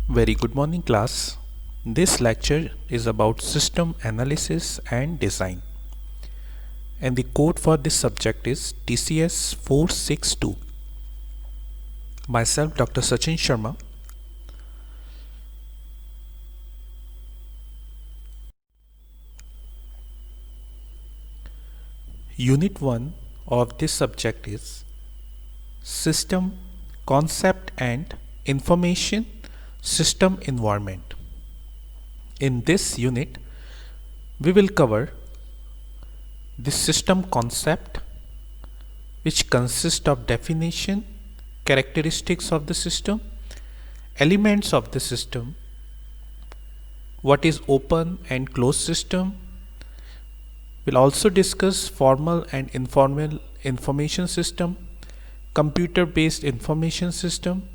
Very good morning, class. This lecture is about system analysis and design, and the code for this subject is TCS 462. Myself, Dr. Sachin Sharma. Unit 1 of this subject is System, Concept and Information System Environment. In this unit, we will cover the system concept, which consists of definition, characteristics of the system, elements of the system, what is open and closed system. We'll also discuss formal and informal information system, computer based information system,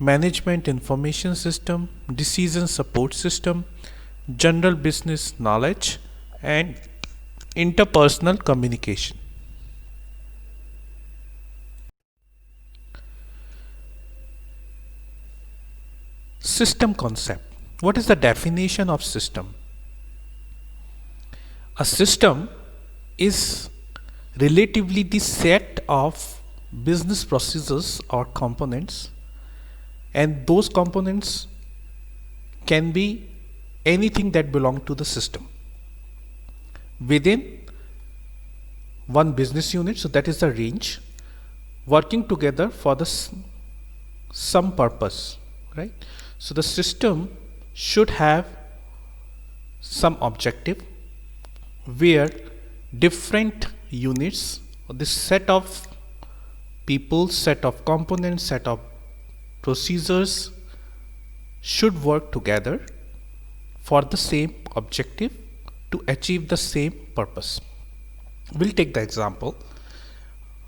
management information system, decision support system, general business knowledge, and interpersonal communication. System concept. What is the definition of system? A system is relatively the set of business processes or components, and those components can be anything that belong to the system within one business unit. So that is the range, working together for the some purpose, right? So the system should have some objective where different units, this set of people, set of components, set of procedures should work together for the same objective to achieve the same purpose. We'll take the example.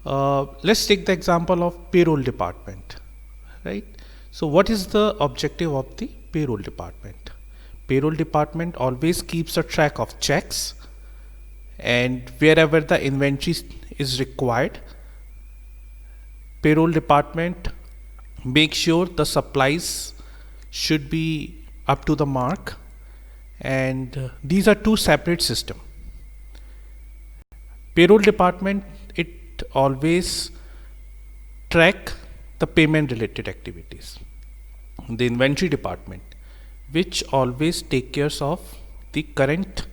Let's take the example of payroll department, right? So what is the objective of the payroll department? Payroll department always keeps a track of checks, and wherever the inventory is required, payroll department makes sure the supplies should be up to the mark, and these are two separate systems. Payroll department, it always track the payment related activities. The inventory department, which always take care of the current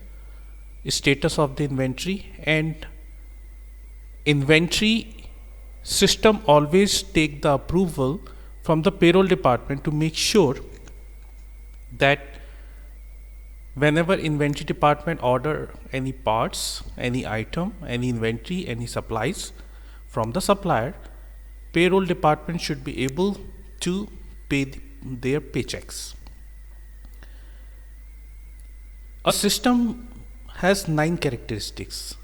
status of the inventory, and inventory system always take the approval from the payroll department to make sure that whenever inventory department order any parts, any item, any inventory, any supplies from the supplier, payroll department should be able to pay their paychecks. A system has 9 characteristics.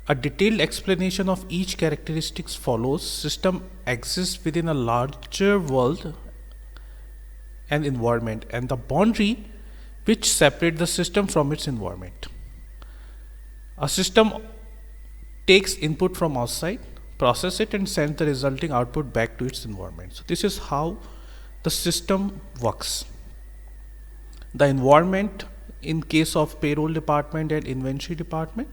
A detailed explanation of each characteristics follows. System exists within a larger world and environment, and the boundary which separate the system from its environment. A system takes input from outside, process it, and sends the resulting output back to its environment. So this is how the system works. The environment in case of payroll department and inventory department,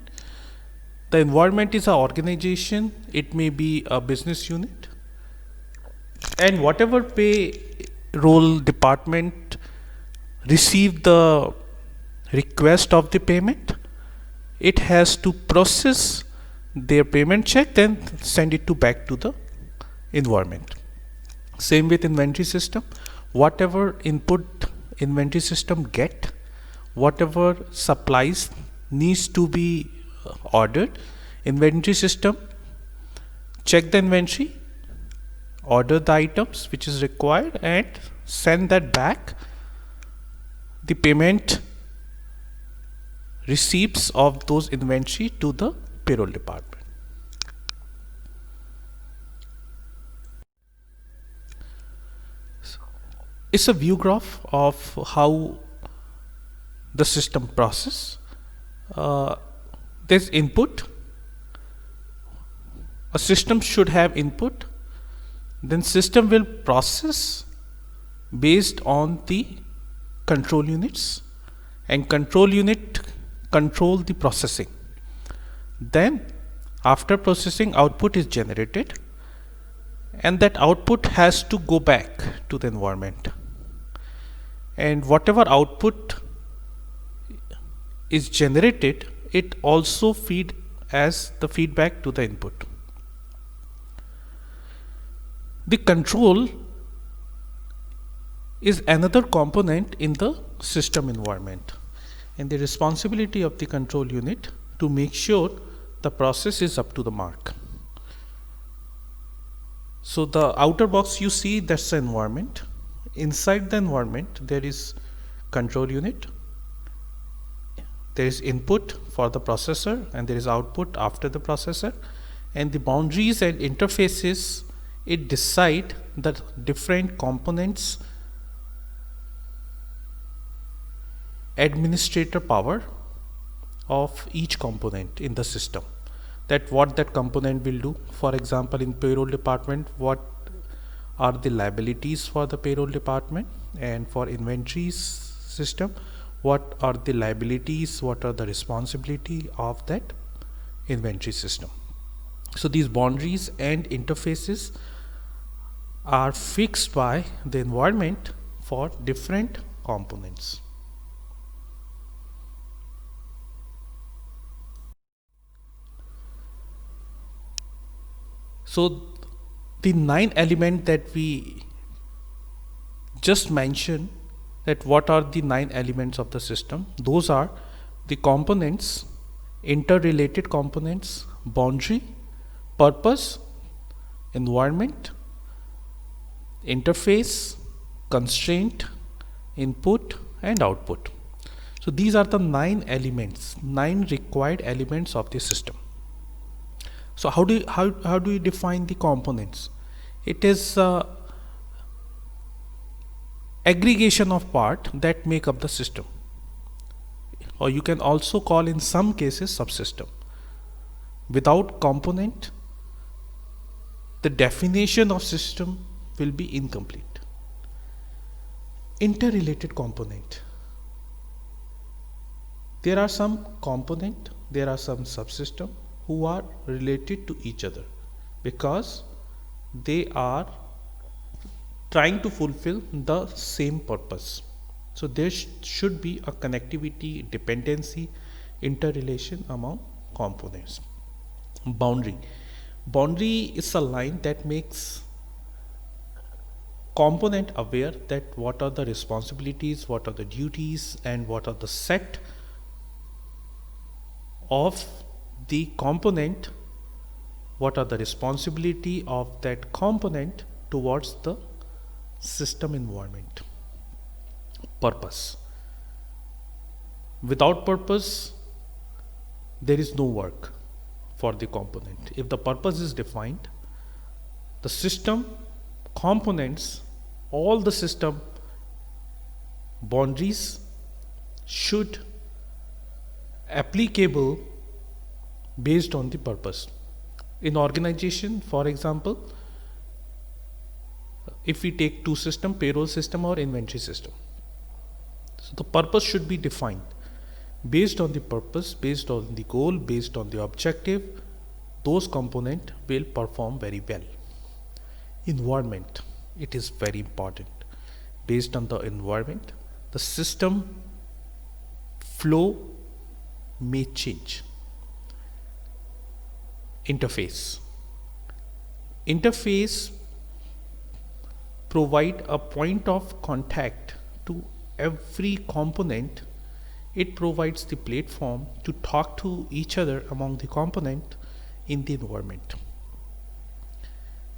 the environment is an organization, it may be a business unit, and whatever payroll department receive the request of the payment, it has to process their payment check, then send it back to the environment. Same with inventory system. Whatever input inventory system get, whatever supplies needs to be ordered, inventory system check the inventory, order the items which is required, and send that back the payment receipts of those inventory to the payroll department. It's a view graph of how the system process. There's input. A system should have input, then system will process based on the control units, and control unit control the processing. Then after processing, output is generated, and that output has to go back to the environment, and whatever output is generated, it also feed as the feedback to the input. The control is another component in the system environment, and the responsibility of the control unit to make sure the process is up to the mark. So the outer box you see, that's the environment. Inside the environment there is control unit, there is input for the processor, and there is output after the processor, and the boundaries and interfaces, it decide the different components administrator power of each component in the system, that what that component will do. For example, in payroll department, what are the liabilities for the payroll department, and for inventories system, what are the liabilities, what are the responsibility of that inventory system. So these boundaries and interfaces are fixed by the environment for different components. So the 9 elements that we just mentioned, that what are the 9 elements of the system, those are the components, interrelated components, boundary, purpose, environment, interface, constraint, input, and output. So these are the 9 elements, 9 required elements of the system. So how do you define the components? It is aggregation of part that make up the system, or you can also call in some cases subsystem. Without component, the definition of system will be incomplete. Interrelated component. There are some component, there are some subsystem who are related to each other because they are trying to fulfill the same purpose. So there should be a connectivity, dependency, interrelation among components. Boundary. Boundary is a line that makes component aware that what are the responsibilities, what are the duties, and what are the set of the component, what are the responsibility of that component towards the system environment. Purpose. Without purpose, there is no work for the component. If the purpose is defined, the system components, all the system boundaries should applicable based on the purpose. In organization, for example, if we take two system, payroll system or inventory system, so the purpose should be defined. Based on the purpose, based on the goal, based on the objective, those component will perform very well. Environment, it is very important. Based on the environment, the system flow may change. Interface. Interface provide a point of contact to every component. It provides the platform to talk to each other among the component in the environment,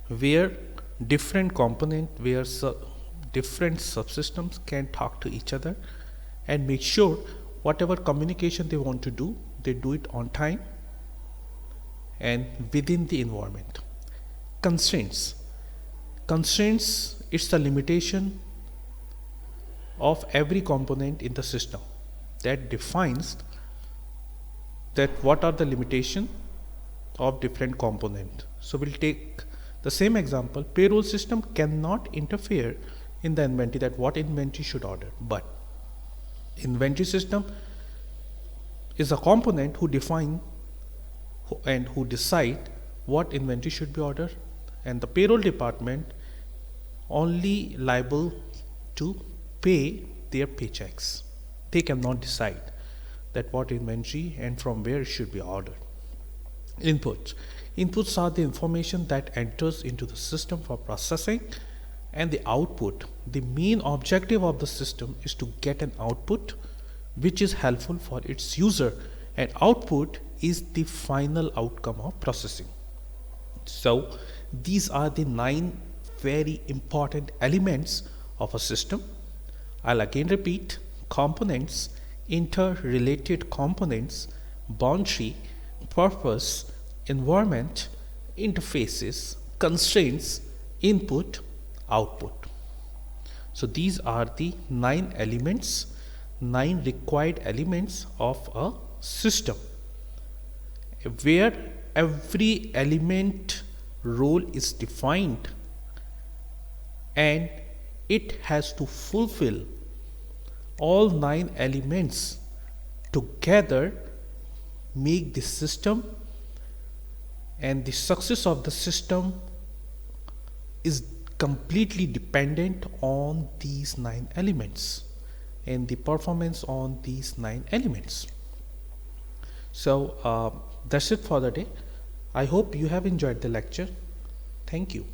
where different component, where different subsystems can talk to each other and make sure whatever communication they want to do, they do it on time and within the environment. Constraints. Constraints, it's the limitation of every component in the system that defines that what are the limitation of different component. So we'll take the same example. Payroll system cannot interfere in the inventory that what inventory should order. But inventory system is a component who define and who decide what inventory should be ordered, and the payroll department only liable to pay their paychecks. They cannot decide that what inventory and from where it should be ordered. Inputs are the information that enters into the system for processing, and the output, the main objective of the system is to get an output which is helpful for its user, and output is the final outcome of processing. So these are the 9 very important elements of a system. I'll again repeat: components, interrelated components, boundary, purpose, environment, interfaces, constraints, input, output. So these are the 9 elements, 9 required elements of a system, where every element role is defined and it has to fulfill all 9 elements together, make the system, and the success of the system is completely dependent on these 9 elements and the performance on these 9 elements. So that's it for the day. I hope you have enjoyed the lecture. Thank you.